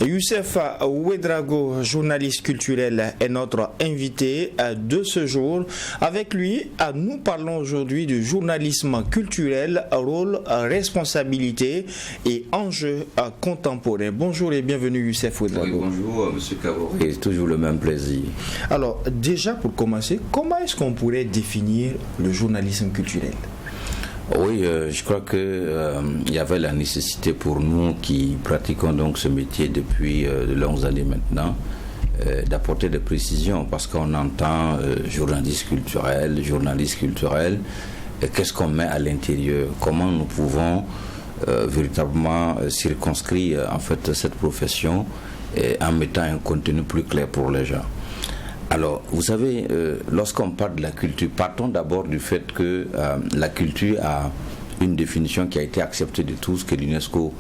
Youssef Ouedraogo, journaliste culturel, est notre invité de ce jour. Avec lui, nous parlons aujourd'hui du journalisme culturel, rôle, responsabilité et enjeux contemporains. Bonjour et bienvenue Youssef Ouedraogo. Oui, bonjour M. Cabo. Et toujours le même plaisir. Alors déjà pour commencer, comment est-ce qu'on pourrait définir le journalisme culturel ? Oui, je crois qu'il y avait la nécessité pour nous qui pratiquons donc ce métier depuis de longues années maintenant d'apporter des précisions parce qu'on entend journaliste culturel, qu'est-ce qu'on met à l'intérieur, comment nous pouvons véritablement circonscrire en fait cette profession en mettant un contenu plus clair pour les gens. Alors, vous savez, lorsqu'on parle de la culture, partons d'abord du fait que la culture a une définition qui a été acceptée de tous, que l'UNESCO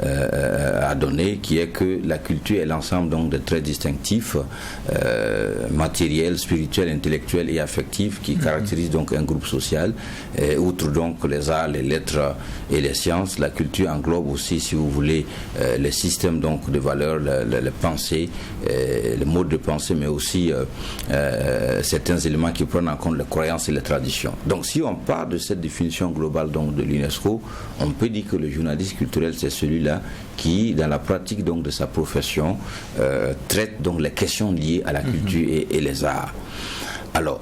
a donné, qui est que la culture est l'ensemble donc de traits distinctifs, matériels, spirituels, intellectuels et affectifs qui caractérisent donc un groupe social. Outre donc les arts, les lettres et les sciences, la culture englobe aussi, si vous voulez, les systèmes donc de valeurs, les pensées, les modes de pensée, mais aussi certains éléments qui prennent en compte les croyances et les traditions. Donc, si on part de cette définition globale donc de l'UNESCO, on peut dire que le journaliste culturel, c'est celui-là qui, dans la pratique donc de sa profession, traite donc les questions liées à la culture et les arts. Alors,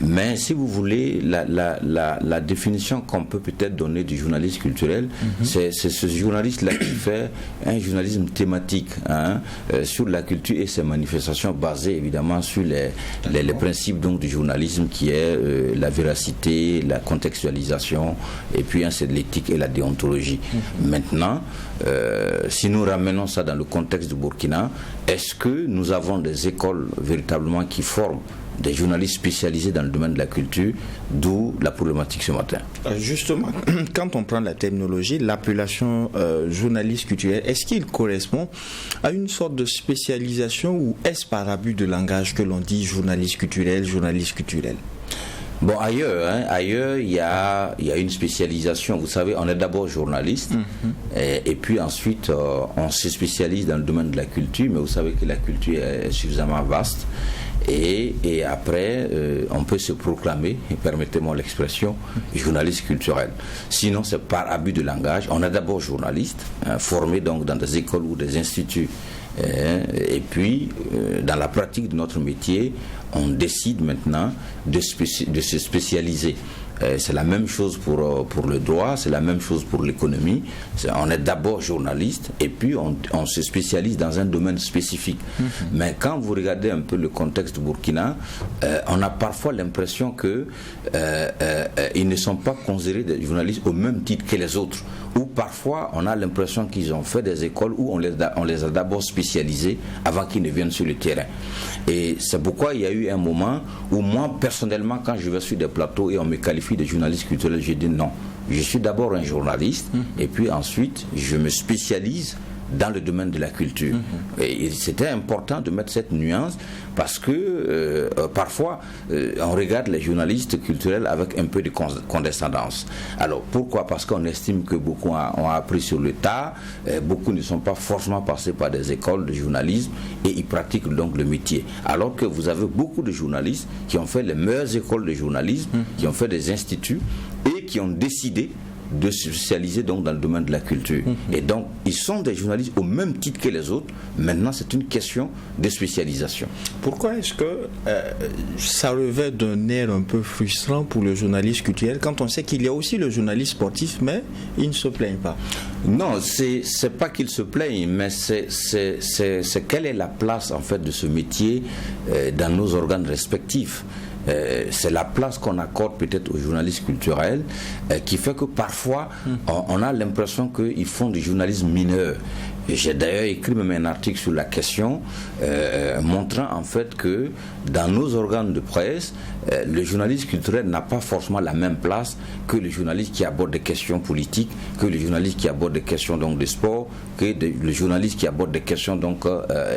mais si vous voulez, la définition qu'on peut peut-être donner du journaliste culturel, c'est ce journaliste-là qui fait un journalisme thématique sur la culture et ses manifestations basées évidemment sur les principes donc, du journalisme qui est la véracité, la contextualisation et puis c'est de l'éthique et la déontologie. Maintenant, si nous ramenons ça dans le contexte du Burkina, est-ce que nous avons des écoles véritablement qui forment des journalistes spécialisés dans le domaine de la culture, d'où la problématique ce matin. Justement, quand on prend la terminologie, l'appellation journaliste culturel, est-ce qu'il correspond à une sorte de spécialisation ou est-ce par abus de langage que l'on dit journaliste culturel? Bon, ailleurs, il y a une spécialisation. Vous savez, on est d'abord journaliste et puis ensuite, on se spécialise dans le domaine de la culture, mais vous savez que la culture est suffisamment vaste. Et après, on peut se proclamer, permettez-moi l'expression, journaliste culturel. Sinon, c'est par abus de langage. On est d'abord journaliste, formé donc dans des écoles ou des instituts. Et puis, dans la pratique de notre métier, on décide maintenant de se spécialiser. C'est la même chose pour le droit, c'est la même chose pour l'économie. On est d'abord journaliste et puis on se spécialise dans un domaine spécifique. Mais quand vous regardez un peu le contexte du Burkina, on a parfois l'impression que ils ne sont pas considérés des journalistes au même titre que les autres. Ou parfois on a l'impression qu'ils ont fait des écoles où on les a d'abord spécialisés avant qu'ils ne viennent sur le terrain. Et c'est pourquoi il y a eu un moment où moi personnellement, quand je vais sur des plateaux et on me qualifie de journaliste culturel, je dis non, je suis d'abord un journaliste et puis ensuite je me spécialise dans le domaine de la culture. Et c'était important de mettre cette nuance parce que parfois on regarde les journalistes culturels avec un peu de condescendance. Alors pourquoi? Parce qu'on estime que beaucoup ont appris sur le tas, beaucoup ne sont pas forcément passés par des écoles de journalisme et ils pratiquent donc le métier. Alors que vous avez beaucoup de journalistes qui ont fait les meilleures écoles de journalisme, qui ont fait des instituts et qui ont décidé de se spécialiser donc dans le domaine de la culture. Et donc, ils sont des journalistes au même titre que les autres. Maintenant, c'est une question de spécialisation. Pourquoi est-ce que ça revêt d'un air un peu frustrant pour le journaliste culturel quand on sait qu'il y a aussi le journaliste sportif, mais il ne se plaigne pas? Non, c'est pas qu'il se plaigne, mais c'est quelle est la place en fait de ce métier dans nos organes respectifs. C'est la place qu'on accorde peut-être aux journalistes culturels qui fait que parfois on a l'impression qu'ils font du journalisme mineur. J'ai d'ailleurs écrit même un article sur la question montrant en fait que dans nos organes de presse, le journaliste culturel n'a pas forcément la même place que le journaliste qui aborde des questions politiques, que le journaliste qui aborde des questions donc de sport, que le journaliste qui aborde des questions donc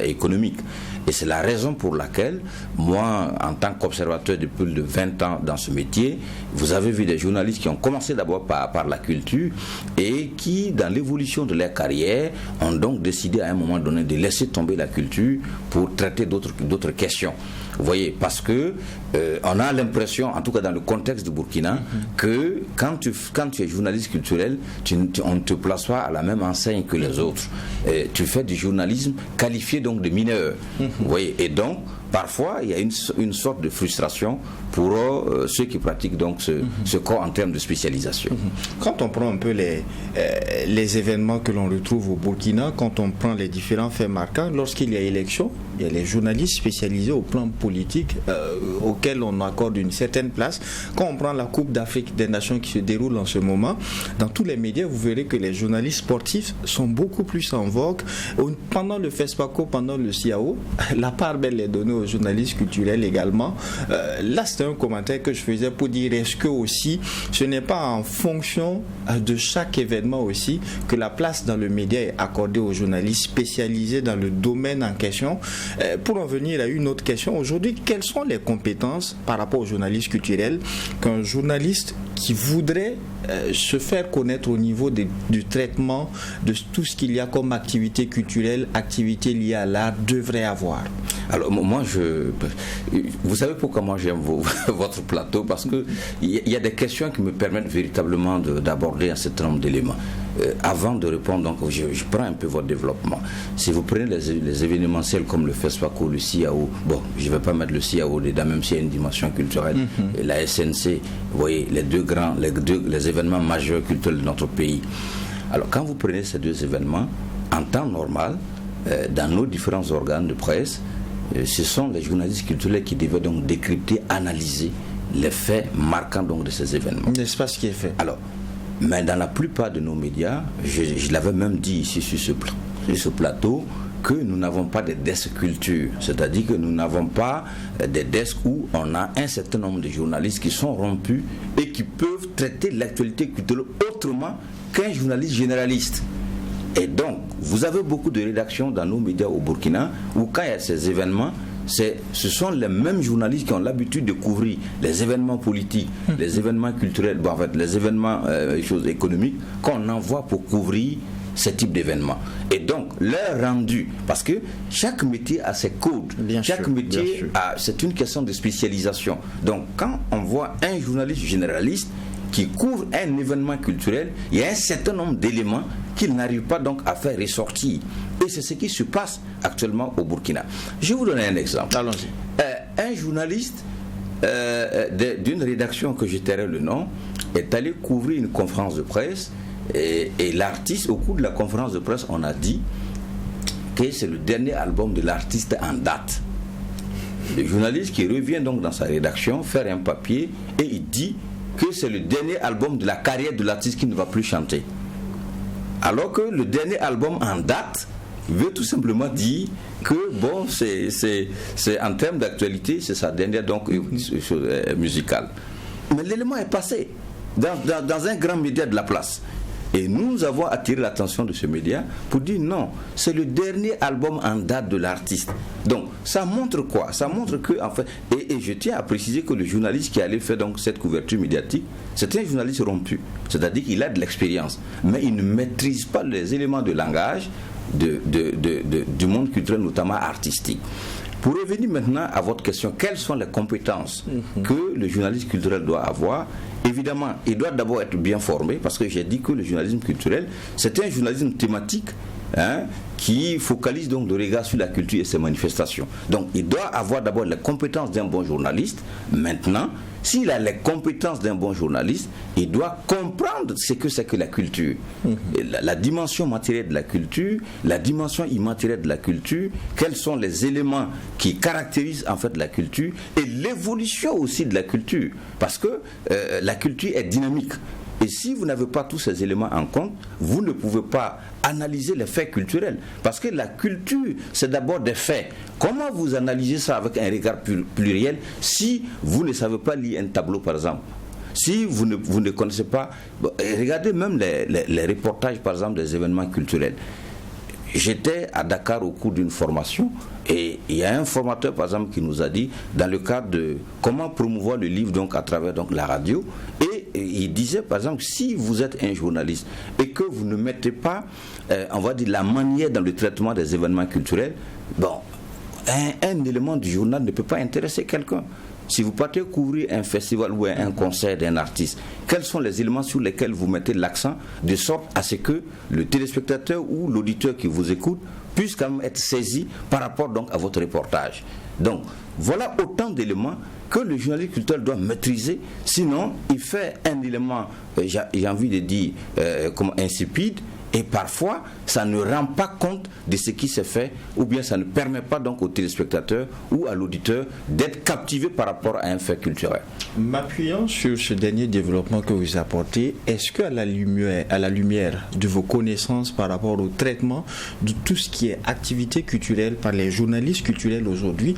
économiques. Et c'est la raison pour laquelle, moi, en tant qu'observateur depuis plus de 20 ans dans ce métier, vous avez vu des journalistes qui ont commencé d'abord par la culture et qui, dans l'évolution de leur carrière, ont donc décidé à un moment donné de laisser tomber la culture pour traiter d'autres questions. Vous voyez, parce que on a l'impression, en tout cas dans le contexte du Burkina, que quand tu es journaliste culturel, on ne te place pas à la même enseigne que les autres. Tu fais du journalisme qualifié donc de mineur. Vous voyez, et donc parfois il y a une sorte de frustration pour ceux qui pratiquent donc ce corps en termes de spécialisation. Quand on prend un peu les événements que l'on retrouve au Burkina, quand on prend les différents faits marquants, lorsqu'il y a élection, il y a les journalistes spécialisés au plan politique auxquels on accorde une certaine place. Quand on prend la Coupe d'Afrique des Nations qui se déroule en ce moment, dans tous les médias, vous verrez que les journalistes sportifs sont beaucoup plus en vogue. Pendant le FESPACO, pendant le CIAO, la part belle est donnée aux journalistes culturels également. Là, c'était un commentaire que je faisais pour dire, est-ce que aussi, ce n'est pas en fonction de chaque événement aussi que la place dans le média est accordée aux journalistes spécialisés dans le domaine en question. Pour en venir à une autre question, aujourd'hui, quelles sont les compétences par rapport aux journalistes culturels qu'un journaliste qui voudrait se faire connaître au niveau du traitement de tout ce qu'il y a comme activité culturelle, activité liée à l'art, devrait avoir? Alors moi, vous savez pourquoi moi j'aime votre plateau, parce que il y a des questions qui me permettent véritablement d'aborder un certain nombre d'éléments. Avant de répondre, donc je prends un peu votre développement. Si vous prenez les événementiels comme le FESPACO, le CIAO, bon, je ne vais pas mettre le CIAO dedans, même s'il y a une dimension culturelle, et la SNC, vous voyez, les événements majeurs culturels de notre pays. Alors quand vous prenez ces deux événements, en temps normal, dans nos différents organes de presse, ce sont les journalistes culturels qui devaient donc décrypter, analyser les faits marquants donc de ces événements. N'est-ce pas ce qui est fait? Alors, mais dans la plupart de nos médias, je l'avais même dit ici sur ce plateau, que nous n'avons pas de desk culture, c'est-à-dire que nous n'avons pas des desks où on a un certain nombre de journalistes qui sont rompus et qui peuvent traiter l'actualité culturelle autrement qu'un journaliste généraliste. Et donc, vous avez beaucoup de rédactions dans nos médias au Burkina où quand il y a ces événements, ce sont les mêmes journalistes qui ont l'habitude de couvrir les événements politiques, les événements culturels, bon, en fait, les événements choses économiques qu'on envoie pour couvrir ce type d'événements. Et donc, leur rendu, parce que chaque métier a ses codes, chaque métier c'est une question de spécialisation. Donc, quand on voit un journaliste généraliste qui couvre un événement culturel, il y a un certain nombre d'éléments qu'il n'arrive pas donc à faire ressortir. Et c'est ce qui se passe actuellement au Burkina. Je vais vous donner un exemple. Allons-y. Un journaliste d'une rédaction que je tairai le nom est allé couvrir une conférence de presse et l'artiste, au cours de la conférence de presse, on a dit que c'est le dernier album de l'artiste en date. Le journaliste qui revient donc dans sa rédaction faire un papier et il dit que c'est le dernier album de la carrière de l'artiste qui ne va plus chanter. Alors que le dernier album en date veut tout simplement dire que bon, c'est en termes d'actualité, c'est sa dernière donc chose musicale. Mais l'élément est passé dans un grand média de la place. Et nous avons attiré l'attention de ce média pour dire non, c'est le dernier album en date de l'artiste. Donc ça montre quoi? Ça montre que en fait, et je tiens à préciser que le journaliste qui allait faire donc cette couverture médiatique, c'est un journaliste rompu, c'est-à-dire qu'il a de l'expérience, mais il ne maîtrise pas les éléments de langage du monde culturel, notamment artistique. Pour revenir maintenant à votre question, quelles sont les compétences que le journaliste culturel doit avoir? Évidemment, il doit d'abord être bien formé, parce que j'ai dit que le journalisme culturel, c'est un journalisme thématique qui focalise donc le regard sur la culture et ses manifestations. Donc, il doit avoir d'abord les compétences d'un bon journaliste. Maintenant, s'il a les compétences d'un bon journaliste, il doit comprendre ce que c'est que la culture. La dimension matérielle de la culture, la dimension immatérielle de la culture, quels sont les éléments qui caractérisent en fait la culture et l'évolution aussi de la culture. Parce que la culture est dynamique. Et si vous n'avez pas tous ces éléments en compte, vous ne pouvez pas analyser les faits culturels. Parce que la culture, c'est d'abord des faits. Comment vous analysez ça avec un regard pluriel si vous ne savez pas lire un tableau, par exemple? Si vous ne connaissez pas... Regardez même les reportages, par exemple, des événements culturels. J'étais à Dakar au cours d'une formation et il y a un formateur par exemple qui nous a dit dans le cadre de comment promouvoir le livre donc à travers donc la radio, et il disait par exemple si vous êtes un journaliste et que vous ne mettez pas on va dire la manière dans le traitement des événements culturels, bon, un élément du journal ne peut pas intéresser quelqu'un. Si vous partez couvrir un festival ou un concert d'un artiste, quels sont les éléments sur lesquels vous mettez l'accent de sorte à ce que le téléspectateur ou l'auditeur qui vous écoute puisse quand même être saisi par rapport donc à votre reportage. Donc voilà autant d'éléments que le journaliste culturel doit maîtriser, sinon il fait un élément, j'ai envie de dire, comme insipide, et parfois ça ne rend pas compte de ce qui se fait, ou bien ça ne permet pas donc au téléspectateur ou à l'auditeur d'être captivé par rapport à un fait culturel. M'appuyant sur ce dernier développement que vous apportez, est-ce qu'à la lumière de vos connaissances par rapport au traitement de tout ce qui est activité culturelle par les journalistes culturels aujourd'hui,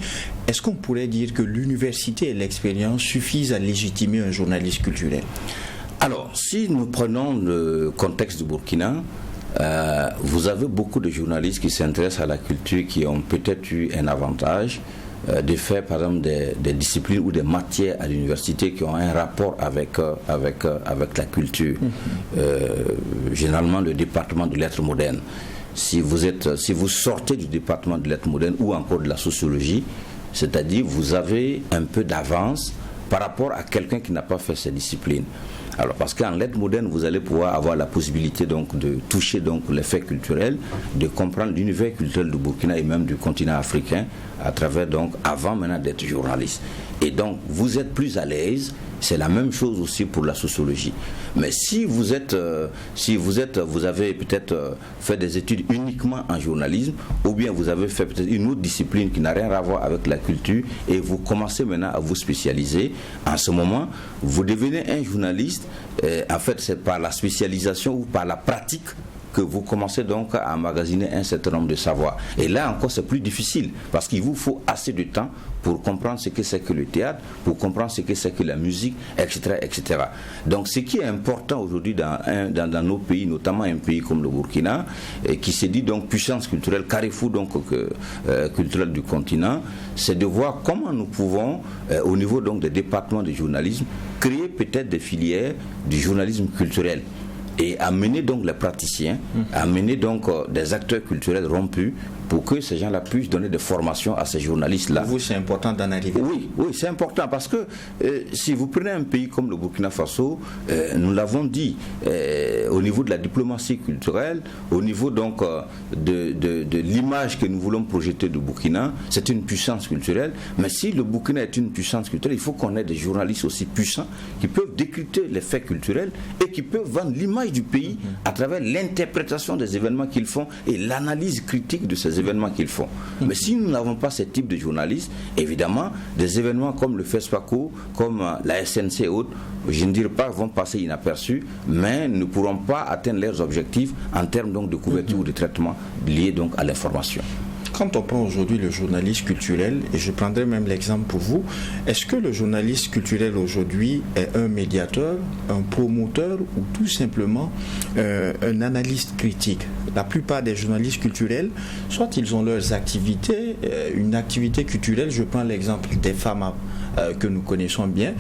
est-ce qu'on pourrait dire que l'université et l'expérience suffisent à légitimer un journaliste culturel? Alors, si nous prenons le contexte du Burkina, vous avez beaucoup de journalistes qui s'intéressent à la culture, qui ont peut-être eu un avantage de faire par exemple des disciplines ou des matières à l'université qui ont un rapport avec la culture. Généralement le département de lettres modernes. Si vous sortez du département de lettres modernes ou encore de la sociologie, c'est-à-dire vous avez un peu d'avance par rapport à quelqu'un qui n'a pas fait ces disciplines. Alors parce qu'en lettres modernes, vous allez pouvoir avoir la possibilité donc de toucher donc les faits culturels, de comprendre l'univers culturel du Burkina et même du continent africain à travers donc avant maintenant d'être journaliste. Et donc vous êtes plus à l'aise. C'est la même chose aussi pour la sociologie. Mais si vous avez peut-être fait des études uniquement en journalisme, ou bien vous avez fait peut-être une autre discipline qui n'a rien à voir avec la culture, et vous commencez maintenant à vous spécialiser, en ce moment, vous devenez un journaliste. En fait, c'est par la spécialisation ou par la pratique que vous commencez donc à emmagasiner un certain nombre de savoirs. Et là encore, c'est plus difficile, parce qu'il vous faut assez de temps pour comprendre ce que c'est que le théâtre, pour comprendre ce que c'est que la musique, etc., etc. Donc ce qui est important aujourd'hui dans nos pays, notamment un pays comme le Burkina, qui se dit donc puissance culturelle, carrefour donc culturel du continent, c'est de voir comment nous pouvons, au niveau donc des départements de journalisme, créer peut-être des filières du journalisme culturel, et amener donc les praticiens, amener donc des acteurs culturels rompus pour que ces gens-là puissent donner des formations à ces journalistes-là. Pour vous, c'est important d'en arriver. Oui, c'est important parce que si vous prenez un pays comme le Burkina Faso, nous l'avons dit, au niveau de la diplomatie culturelle, au niveau donc de l'image que nous voulons projeter du Burkina, c'est une puissance culturelle. Mais si le Burkina est une puissance culturelle, il faut qu'on ait des journalistes aussi puissants qui peuvent décrypter les faits culturels et qui peuvent vendre l'image du pays à travers l'interprétation des événements qu'ils font et l'analyse critique de ces événements qu'ils font. Mais si nous n'avons pas ce type de journalistes, évidemment, des événements comme le FESPACO, comme la SNC et autres, je ne dirais pas vont passer inaperçus, mais ne pourront pas atteindre leurs objectifs en termes donc de couverture ou de traitement liés donc à l'information. Quand on prend aujourd'hui le journaliste culturel, et je prendrai même l'exemple pour vous, est-ce que le journaliste culturel aujourd'hui est un médiateur, un promoteur ou tout simplement un analyste critique? La plupart des journalistes culturels, soit ils ont leurs activités, une activité culturelle, je prends l'exemple des femmes que nous connaissons bien,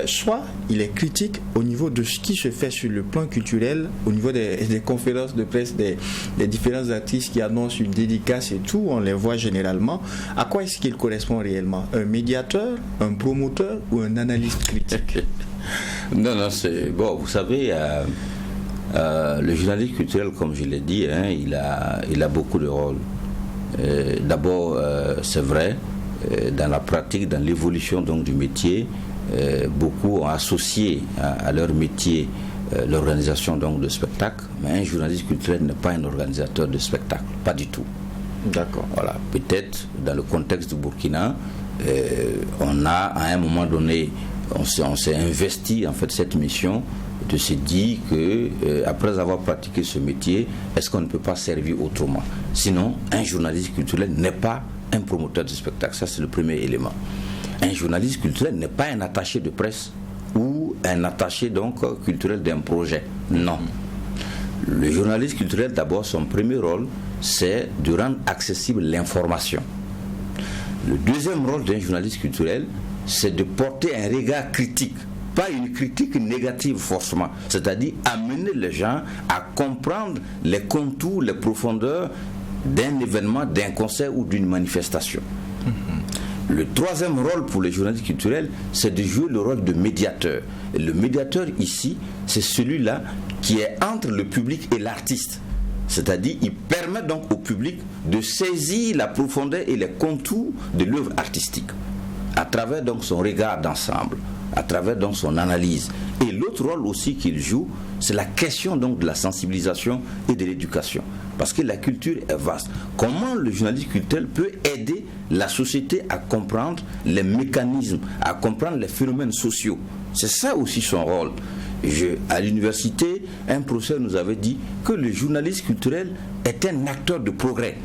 soit il est critique au niveau de ce qui se fait sur le plan culturel, au niveau des conférences de presse des différents artistes qui annoncent une dédicace et tout, on les voit généralement. À quoi est-ce qu'il correspond réellement? Un médiateur, un promoteur ou un analyste critique? Non, c'est bon, vous savez, le journaliste culturel, comme je l'ai dit, il a beaucoup de rôles. D'abord, c'est vrai, dans la pratique, dans l'évolution donc du métier, beaucoup ont associé à leur métier l'organisation donc de spectacles, mais un journaliste culturel n'est pas un organisateur de spectacles, pas du tout. D'accord. Voilà, peut-être dans le contexte du Burkina, on a à un moment donné, on s'est investi en fait cette mission de se dire que après avoir pratiqué ce métier, est-ce qu'on ne peut pas servir autrement? Sinon, un journaliste culturel n'est pas un promoteur de spectacle. Ça, c'est le premier élément. Un journaliste culturel n'est pas un attaché de presse ou un attaché donc culturel d'un projet. Non. Le journaliste culturel, d'abord, son premier rôle, c'est de rendre accessible l'information. Le deuxième rôle d'un journaliste culturel, c'est de porter un regard critique, pas une critique négative forcément, c'est-à-dire amener les gens à comprendre les contours, les profondeurs d'un événement, d'un concert ou d'une manifestation. Le troisième rôle pour les journalistes culturels, c'est de jouer le rôle de médiateur. Et le médiateur ici, c'est celui-là qui est entre le public et l'artiste. C'est-à-dire, il permet donc au public de saisir la profondeur et les contours de l'œuvre artistique, à travers donc son regard d'ensemble, à travers donc son analyse. Et l'autre rôle aussi qu'il joue, c'est la question donc de la sensibilisation et de l'éducation. Parce que la culture est vaste. Comment le journaliste culturel peut aider la société à comprendre les mécanismes, à comprendre les phénomènes sociaux? C'est ça aussi son rôle. À l'université, un professeur nous avait dit que le journaliste culturel est un acteur de progrès.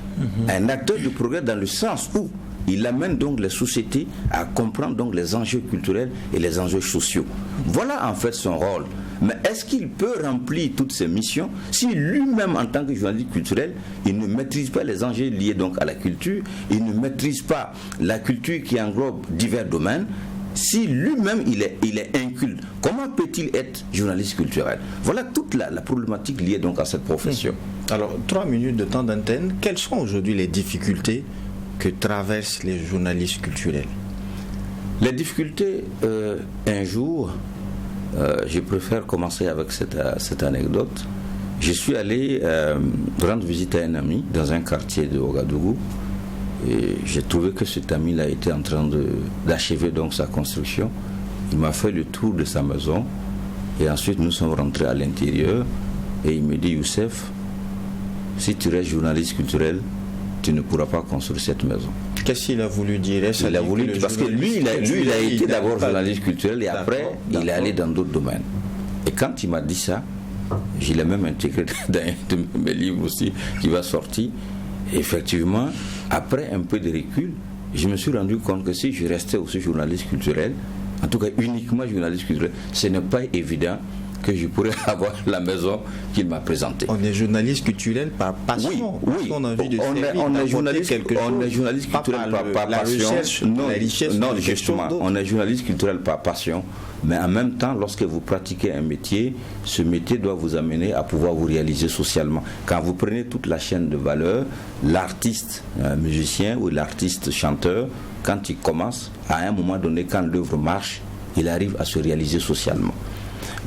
Un acteur de progrès dans le sens où il amène donc les sociétés à comprendre donc les enjeux culturels et les enjeux sociaux. Voilà en fait son rôle. Mais est-ce qu'il peut remplir toutes ces missions si lui-même, en tant que journaliste culturel, il ne maîtrise pas les enjeux liés donc à la culture, il ne maîtrise pas la culture qui englobe divers domaines? Si lui-même il est inculte, comment peut-il être journaliste culturel? Voilà toute la problématique liée donc à cette profession. Alors, 3 minutes de temps d'antenne. Quelles sont aujourd'hui les difficultés que traversent les journalistes culturels? Les difficultés, un jour, je préfère commencer avec cette anecdote. Je suis allé rendre visite à un ami dans un quartier de Ouagadougou. Et j'ai trouvé que cet ami-là était en train d'achever donc sa construction. Il m'a fait le tour de sa maison et ensuite nous sommes rentrés à l'intérieur et il me dit: Youssef, si tu restes journaliste culturel, tu ne pourras pas construire cette maison. Qu'est-ce qu'il a voulu dire? Il a voulu, parce que lui, il a été d'abord journaliste culturel et après il est allé dans d'autres domaines. Et quand il m'a dit ça, je l'ai même intégré dans un de mes livres aussi qui va sortir. Effectivement, après un peu de recul, je me suis rendu compte que si je restais aussi journaliste culturel, en tout cas uniquement journaliste culturel, ce n'est pas évident que je pourrais avoir la maison qu'il m'a présentée. On est journaliste culturel par passion. Oui. On a envie de on est journaliste culturel par passion. Non, justement, on est journaliste culturel par passion. Mais en même temps, lorsque vous pratiquez un métier, ce métier doit vous amener à pouvoir vous réaliser socialement. Quand vous prenez toute la chaîne de valeur, l'artiste musicien ou l'artiste chanteur, quand il commence, à un moment donné, quand l'œuvre marche, il arrive à se réaliser socialement.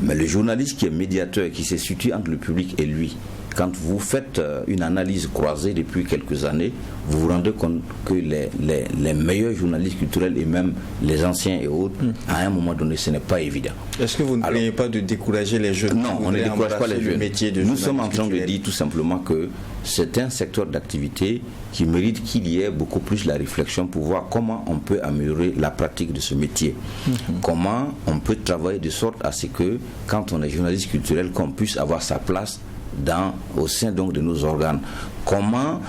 Mais le journaliste qui est médiateur, qui se situe entre le public et lui, quand vous faites une analyse croisée depuis quelques années, vous vous rendez compte que les meilleurs journalistes culturels et même les anciens et autres, à un moment donné, ce n'est pas évident. Est-ce que vous ne craignez pas de décourager les jeunes? Non, on ne décourage pas les jeunes. Nous sommes en train de dire tout simplement que c'est un secteur d'activité qui mérite qu'il y ait beaucoup plus la réflexion pour voir comment on peut améliorer la pratique de ce métier. Comment on peut travailler de sorte à ce que, quand on est journaliste culturel, qu'on puisse avoir sa place au sein donc de nos organes. Comment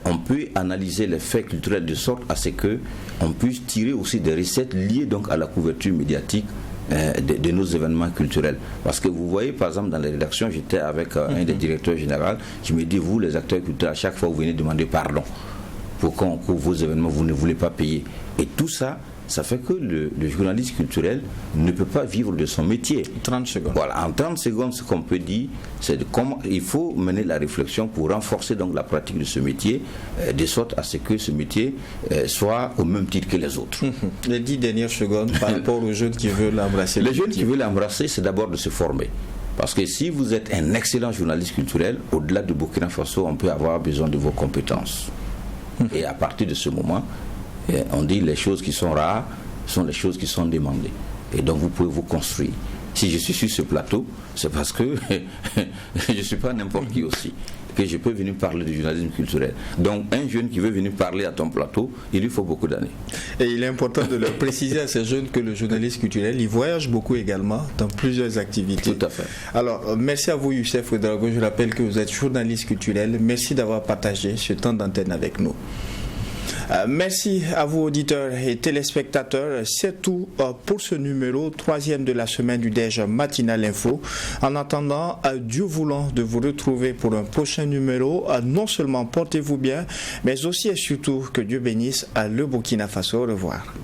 on peut analyser les faits culturels de sorte à ce que on puisse tirer aussi des recettes liées donc à la couverture médiatique de nos événements culturels. Parce que vous voyez, par exemple, dans les rédactions, j'étais avec un des directeurs généraux qui me dit: vous, les acteurs culturels, à chaque fois vous venez demander pardon pour qu'on couvre vos événements, vous ne voulez pas payer. Et tout ça, ça fait que le journaliste culturel ne peut pas vivre de son métier. 30 secondes. Voilà, en 30 secondes, ce qu'on peut dire, c'est comment il faut mener la réflexion pour renforcer donc la pratique de ce métier, de sorte à ce que ce métier soit au même titre que les autres. Les 10 dernières secondes par rapport aux jeunes qui veulent l'embrasser. Les jeunes qui veulent l'embrasser, c'est d'abord de se former. Parce que si vous êtes un excellent journaliste culturel, au-delà de Burkina Faso, on peut avoir besoin de vos compétences. Et à partir de ce moment, on dit les choses qui sont rares sont les choses qui sont demandées. Et donc vous pouvez vous construire. Si je suis sur ce plateau, c'est parce que je ne suis pas n'importe qui aussi, que je peux venir parler du journalisme culturel. Donc un jeune qui veut venir parler à ton plateau, il lui faut beaucoup d'années. Et il est important de leur préciser à ces jeunes que le journaliste culturel, il voyage beaucoup également dans plusieurs activités. Tout à fait. Alors, merci à vous Youssef Ouedraogo. Je rappelle que vous êtes journaliste culturel. Merci d'avoir partagé ce temps d'antenne avec nous. Merci à vous auditeurs et téléspectateurs. C'est tout pour ce numéro 3e de la semaine du DEJ Matinal Info. En attendant, Dieu voulant de vous retrouver pour un prochain numéro, non seulement portez-vous bien, mais aussi et surtout que Dieu bénisse le Burkina Faso. Au revoir.